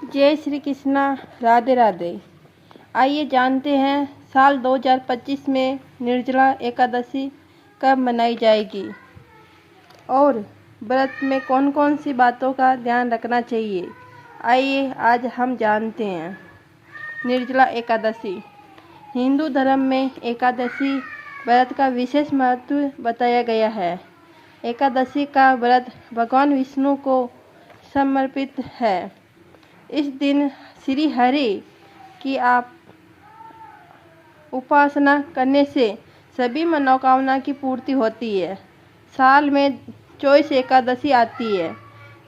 जय श्री कृष्णा, राधे राधे। आइए जानते हैं साल 2025 में निर्जला एकादशी कब मनाई जाएगी और व्रत में कौन कौन सी बातों का ध्यान रखना चाहिए। आइए आज हम जानते हैं। निर्जला एकादशी हिंदू धर्म में एकादशी व्रत का विशेष महत्व बताया गया है। एकादशी का व्रत भगवान विष्णु को समर्पित है। इस दिन श्री हरि की आप उपासना करने से सभी मनोकामना की पूर्ति होती है। साल में 24 एकादशी आती है,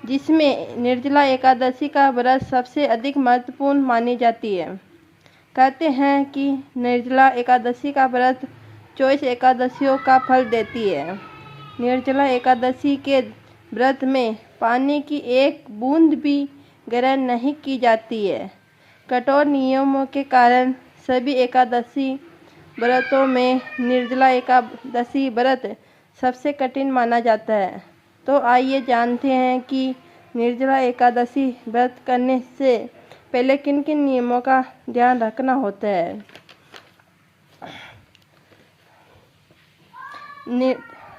जिसमें निर्जला एकादशी का व्रत सबसे अधिक महत्वपूर्ण मानी जाती है। कहते हैं कि निर्जला एकादशी का व्रत 24 एकादशियों का फल देती है। निर्जला एकादशी के व्रत में पानी की एक बूंद भी ग्रहण नहीं की जाती है। कठोर नियमों के कारण सभी एकादशी व्रतों में निर्जला एकादशी व्रत सबसे कठिन माना जाता है। तो आइए जानते हैं कि निर्जला एकादशी व्रत करने से पहले किन किन नियमों का ध्यान रखना होता है।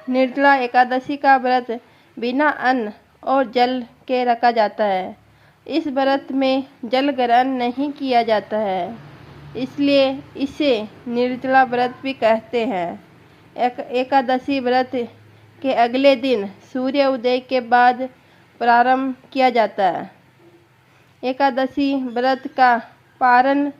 निर्जला एकादशी का व्रत बिना अन्न और जल के रखा जाता है। इस व्रत में जल ग्रहण नहीं किया जाता है, इसलिए इसे निर्जला व्रत भी कहते हैं। एकादशी व्रत के अगले दिन सूर्य उदय के बाद प्रारंभ किया जाता है। एकादशी व्रत का पारण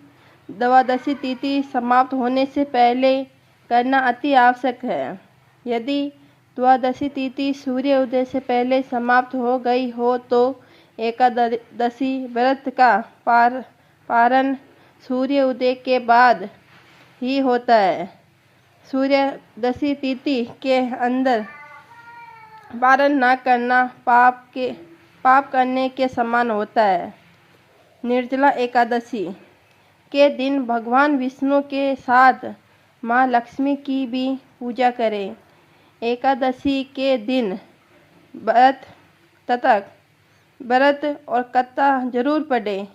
द्वादशी तिथि समाप्त होने से पहले करना अति आवश्यक है। यदि द्वादशी तिथि सूर्य उदय से पहले समाप्त हो गई हो तो एकादशी व्रत का पारण सूर्य उदय के बाद ही होता है। सूर्योदय तिथि के अंदर पारण न करना पाप करने के समान होता है। निर्जला एकादशी के दिन भगवान विष्णु के साथ माँ लक्ष्मी की भी पूजा करें। एकादशी के दिन व्रत और कथा जरूर पढ़ें।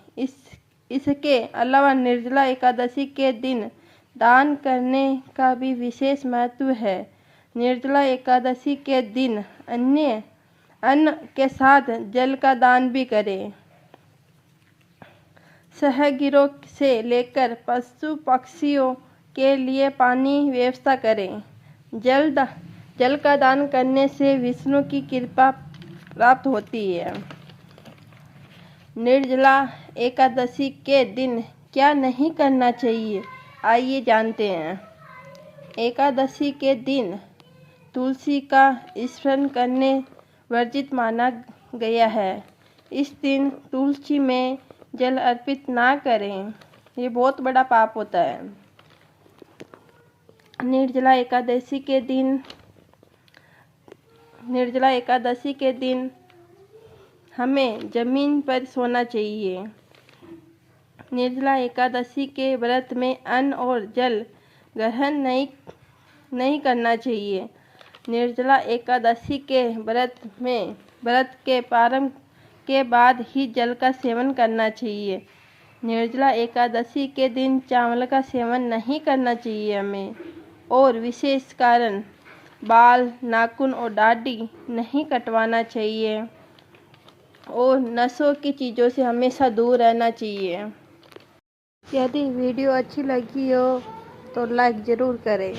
इसके अलावा निर्जला एकादशी के दिन दान करने का भी विशेष महत्व है। निर्जला एकादशी के दिन अन्न के साथ जल का दान भी करें। सहगिरों से लेकर पशु पक्षियों के लिए पानी व्यवस्था करें। जल का दान करने से विष्णु की कृपा प्राप्त होती है। निर्जला एकादशी के दिन क्या नहीं करना चाहिए, आइए जानते हैं। एकादशी के दिन तुलसी का स्मरण करने वर्जित माना गया है। इस दिन तुलसी में जल अर्पित ना करें, ये बहुत बड़ा पाप होता है। निर्जला एकादशी के दिन हमें जमीन पर सोना चाहिए। निर्जला एकादशी के व्रत में अन्न और जल ग्रहण नहीं करना चाहिए। निर्जला एकादशी के व्रत के प्रारंभ के बाद ही जल का सेवन करना चाहिए। निर्जला एकादशी के दिन चावल का सेवन नहीं करना चाहिए हमें। और विशेष कारण बाल, नाखून और दाढ़ी नहीं कटवाना चाहिए और नशों की चीज़ों से हमेशा दूर रहना चाहिए। यदि वीडियो अच्छी लगी हो तो लाइक ज़रूर करें।